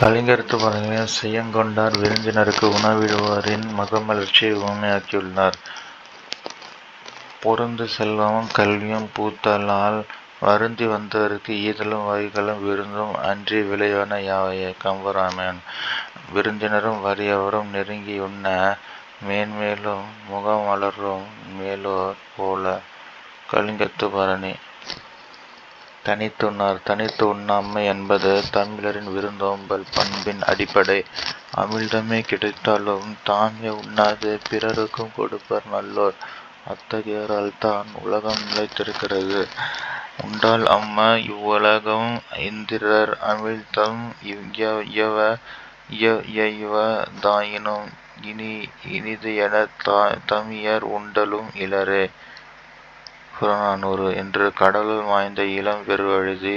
கலிங்கத்து பரணியில் செய்யங்கொண்டார் விருந்தினருக்கு உணவிடுவாரின் மகமலர்ச்சியை உவமையாக்கியுள்ளார். பொருந்து செல்வமும் கல்வியும் பூத்தலால் வருந்தி வந்தவர்க்கு ஈதலும் வைகளும் விருந்தும் அன்றி விளைவன யாவையே. கம்பராமாயணம். விருந்தினரும் வறியவரும் நெருங்கி உண்ண மேன்மேலும் முகமலரும் மேலோர் போல. கலிங்கத்து பரணி. தனித்துண்ணார். தனித்து உண்ணாமை என்பது தமிழரின் விருந்தோம்பல் பண்பின் அடிப்படை. அமிழ்தமே கிடைத்தாலும் தாமே உண்ணாது பிறருக்கும் கொடுப்பர் நல்லோர். அத்தகையோரால் தான் உலகம் நிலைத்திருக்கிறது. உண்டால் அம்ம இவ்வுலகம் இந்திரர் அமிழ்தம் இயைவ தாயினும் இனிது எனத் தமியர் உண்டலும் இலரே. புறநானூறு என்று கடலுள் மாய்ந்த இளம் பெருவழுதி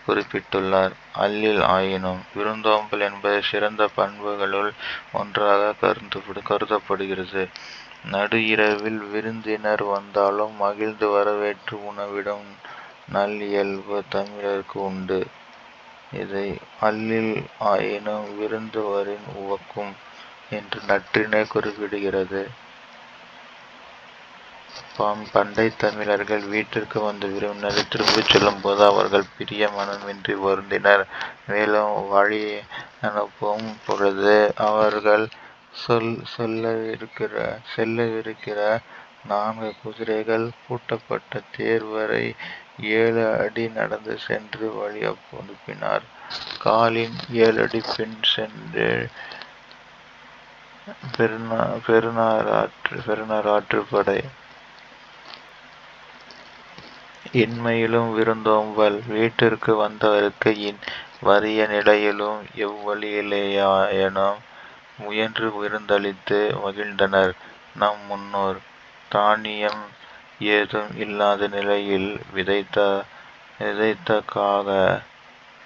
குறிப்பிட்டுள்ளார். அல்லில் ஆயினும் விருந்தோம்பல் என்பது சிறந்த பண்புகளுள் ஒன்றாக கருதப்படுகிறது. நடு இரவில் விருந்தினர் வந்தாலும் மகிழ்ந்து வரவேற்று உணவிடும் நல் இயல்பு தமிழருக்கு உண்டு. இதை அல்லில் ஆயினும் விருந்துவரின் உவக்கும் என்று நற்றிணை குறிப்பிடுகிறது. பண்டை தமிழர்கள் வீட்டிற்கு வந்த விருந்தினரை திரும்பிச் செல்லும் போது அவர்கள் பிரிய மனமின்றி வருந்தினர். மேலும் வழி அனுப்பும் பொழுது அவர்கள் செல்லவிருக்கிற 4 குதிரைகள் பூட்டப்பட்ட தேர் வரை 7 அடி நடந்து சென்று வழி அனுப்பினார். காலின் 7 அடி பின் சென்று பெருநராற்றுப்படை. இன்மையிலும் விருந்தோம்பல். வீட்டிற்கு வந்தவர்க்கு வறிய நிலையிலும் எவ்வழியிலேயாயினும் முயன்று விருந்தளித்து மகிழ்ந்தனர் நம் முன்னோர். தானியம் ஏதும் இல்லாத நிலையில்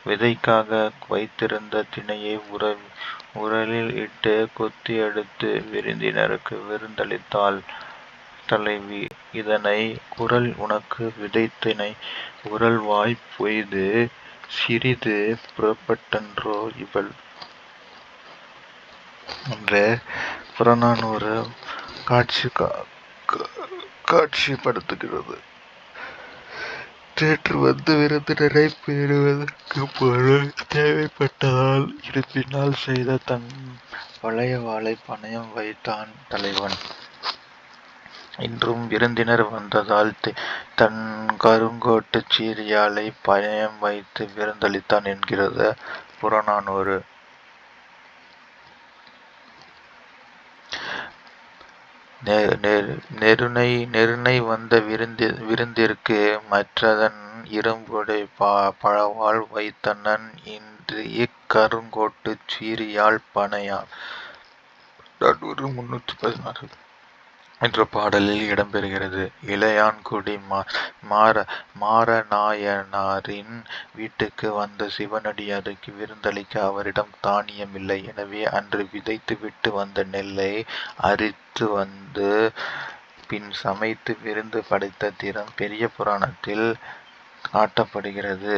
விதைக்காக வைத்திருந்த திணையை உரலில் இட்டு கொத்தி எடுத்து விருந்தினருக்கு விருந்தளித்தாள் தலைவி. இதனை குரல் உனக்கு விதைத்தினை உரல் வாய் பொய்து சிறிது புறப்பட்டன்றோ இவள் என்று புறநானூறு காட்சிப்படுத்துகிறது. நேற்று வந்த விருந்தினரை பேணுவதற்கு பொருள் தேவைப்பட்டதால் இருப்பினால் செய்த தன் பழைய வாளை பணயம் வைத்தான் தலைவன். இன்றும் விருந்தினர் வந்ததால் தன் கருங்கோட்டுச் சீறியாழை பணயம் வைத்து விருந்தளித்தான் என்கிறது புறநானூறு. நெருனை வந்த விருந்திற்கு மற்றதன் இரும்புடை பழவாள் வைத்தனன் கருங்கோட்டுச் சீறியாழ் பணையான். 316 என்ற பாடலில் இடம்பெறுகிறது. இளையான்குடி மாரநாயனாரின் வீட்டுக்கு வந்த சிவனடியாருக்கு விருந்தளிக்க அவரிடம் தானியம் இல்லை. எனவே அன்று விதைத்து விட்டு வந்த நெல்லை அரித்து வந்து பின் சமைத்து விருந்து படைத்த திறம் பெரிய புராணத்தில் காட்டப்படுகிறது.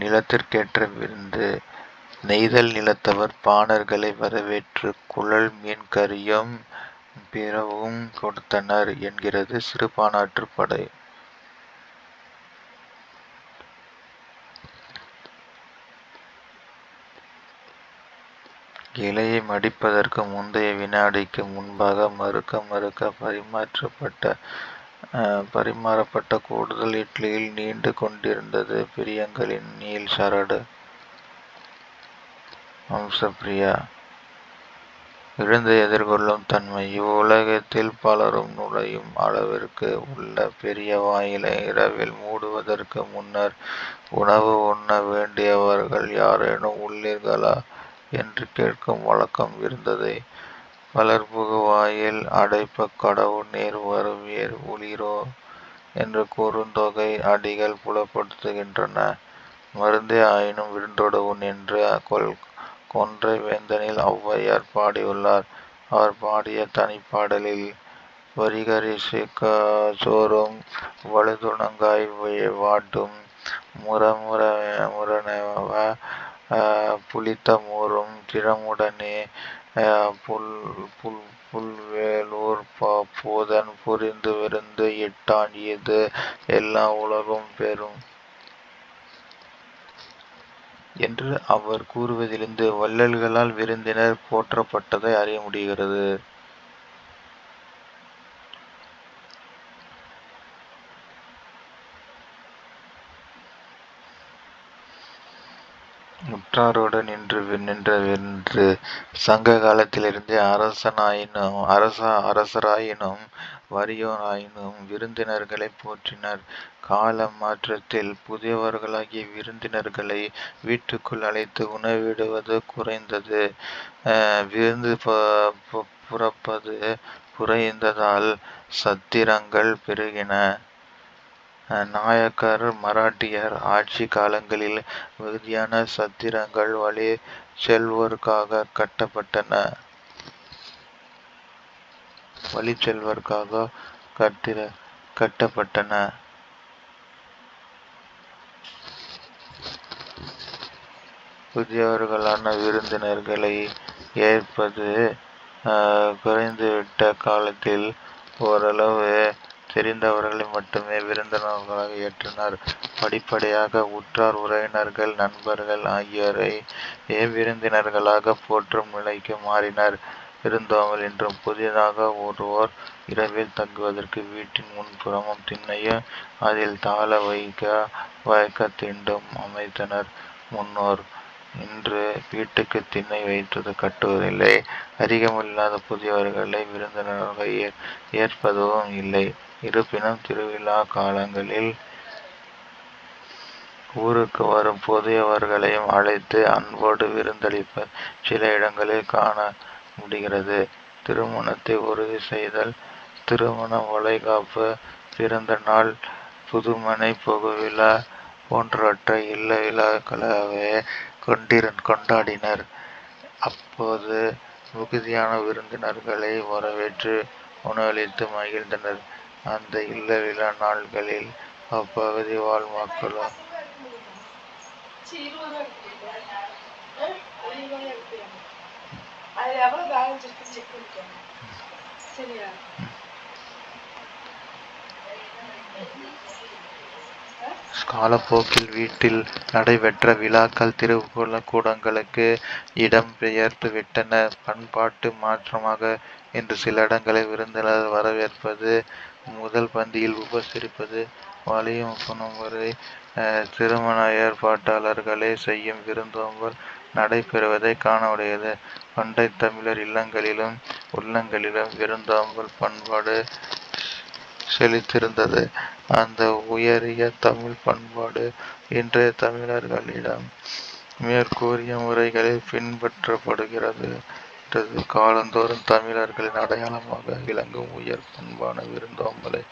நிலத்திற்கேற்ற விருந்து. நெய்தல் நிலத்தவர் பாணர்களை வரவேற்று குழல் மீன் கறியும் பிறவும் கொடுத்தனர் என்கிறது சிறுபாணாற்றுப்படை. இலையை மடிப்பதற்கு முந்தைய வினாடிக்கு முன்பாக மறுக்க பரிமாறப்பட்ட கூடுதல் இட்லியில் நீண்டு கொண்டிருந்தது பிரியங்களின் நீள் சரடு. வம்சப்பிரியா. விருந்தை எதிர்கொள்ளும் தன்மை. இவ்வுலகத்தில் பலரும் நுழையும் அளவிற்கு உள்ள பெரிய வாயிலை இரவில் மூடுவதற்கு முன்னர் உணவு உண்ண வேண்டியவர்கள் யாரேனும் உள்ளீர்களா என்று கேட்கும் வழக்கம் இருந்தது. பலர் புகுவாயில் அடைப்ப கடவுள் நீர் வருவீர் உள்ளீரோ என்று குறுந்தொகை அடிகள் புலப்படுத்துகின்றன. மருந்தே ஆயினும் விருந்தோடு உண் என்று கொன்றை வேந்தனில் ஔவையார் பாடியுள்ளார். அவர் பாடிய தனிப்பாடலில் வரிகரி சோறும் வழுதுணங்காய் வாட்டும் முரணவ புளித்த மோரும் திறமுடனே புல் புல் புல்வேலூர் போதன் புரிந்து விருந்து இட்டான் இது எல்லா உலகும் பெறும் என்று அவர் கூறுவதிலிருந்து வள்ளல்களால் விருந்தினர் போற்றப்பட்டதை அறிய முடிகிறது. உற்றாரோடு நின்று சங்க காலத்திலிருந்தே அரசராயினும் வறியோராயினும் விருந்தினர்களை போற்றினர். கால மாற்றத்தில் புதியவர்களாகிய விருந்தினர்களை வீட்டுக்குள் அழைத்து உணவிடுவது குறைந்தது. விருந்து புறப்பது குறைந்ததால் சத்திரங்கள் பெருகின. நாயக்கர் மராட்டியர் ஆட்சி காலங்களில் மிகுதியான சத்திரங்கள் வழி செல்வோருக்காக கட்டப்பட்டன. புதியவர்களான விருந்தினர்களை ஏற்பது குறைந்துவிட்ட காலத்தில் ஓரளவு தெரிந்தவர்களை மட்டுமே விருந்தினர்களாக ஏற்றனர். படிப்படியாக உற்றார் உறவினர்கள் நண்பர்கள் ஆகியோரை விருந்தினர்களாக போற்றும் நிலைக்கு மாறினர். விருந்தோம்பல் என்றும் புதிதாக ஒருவர் இரவில் தங்குவதற்கு வீட்டின் முன்புறமும் திண்ணையும் அதில் தாழ வைக்க திண்டும் அமைத்தனர் முன்னோர். இன்று வீட்டுக்கு திண்ணை வைத்து கட்டுவதில்லை. அறிமுகமில்லாத புதியவர்களை விருந்தினராக ஏற்பதும் இல்லை. இருப்பினும் திருவிழா காலங்களில் ஊருக்கு வரும் புதியவர்களையும் அழைத்து அன்போடு விருந்தளிப்பது சில இடங்களில் காண முடிகிறது. திருமணத்தை உறுதி செய்தல், திருமண வளைகாப்பு, பிறந்த நாள், புதுமனை புகுவிழா போன்றவற்றை இல்ல விழாக்களாகவே கொண்டாடினர். அப்போது மிகுதியான விருந்தினர்களை வரவேற்று உணவளித்து மகிழ்ந்தனர். அந்த இல்ல விழா நாட்களில் அப்பகுதி வாழ் மக்களும் காலப்போக்கில் வீட்டில் நடைபெற்ற விழாக்கள் திருக்குள கூடங்களுக்கு இடம் பெயர்த்து விட்டன. பண்பாட்டு மாற்றமாக இன்று சில இடங்களில் விருந்தினர் வரவேற்பது, முதல் பந்தியில் உபசரிப்பது, வலியுறுத்தும் வரை திருமண ஏற்பாட்டாளர்களே செய்யும் விருந்தோம்பல் நடைபெறுவதை காண முடிகிறது. பண்டை தமிழர் இல்லங்களிலும் உள்ளங்களிலும் விருந்தோம்பல் பண்பாடு செழித்திருந்தது. அந்த உயரிய தமிழ் பண்பாடு இன்றைய தமிழர்களிடம் மேற்கூறிய முறைகளில் பின்பற்றப்படுகிறது. காலந்தோறும் தமிழர்களின் அடையாளமாக விளங்கும் உயர் பண்பான விருந்தோம்பலை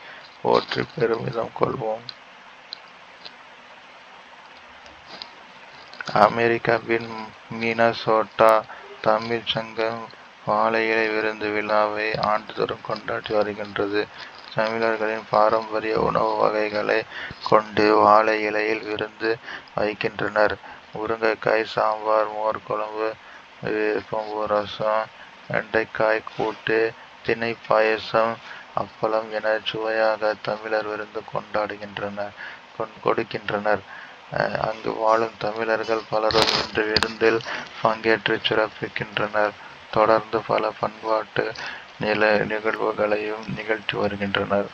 போற்றி பெருமிதம் கொள்வோம். அமெரிக்காவின் மினசோட்டா தமிழ் சங்கம் வாழை இலை விருந்து விழாவை ஆண்டுதோறும் கொண்டாடி வருகின்றது. தமிழர்களின் பாரம்பரிய உணவு வகைகளை கொண்டு வாழை இலையில் விருந்து வைக்கின்றனர். முருங்கைக்காய் சாம்பார், மோர் குழம்பு, வேப்பம்பூ ரசம், வெண்டைக்காய் கூட்டு, திணை பாயசம், அப்பளம் என சுவையாக தமிழர் விருந்து கொடுக்கின்றனர். அங்கு வாழும் தமிழர்கள் பலரும் இன்று விருந்தில் பங்கேற்று சிறப்பிக்கின்றனர். தொடர்ந்து பல பண்பாட்டு நிகழ்வுகளையும் நிகழ்த்தி வருகின்றனர்.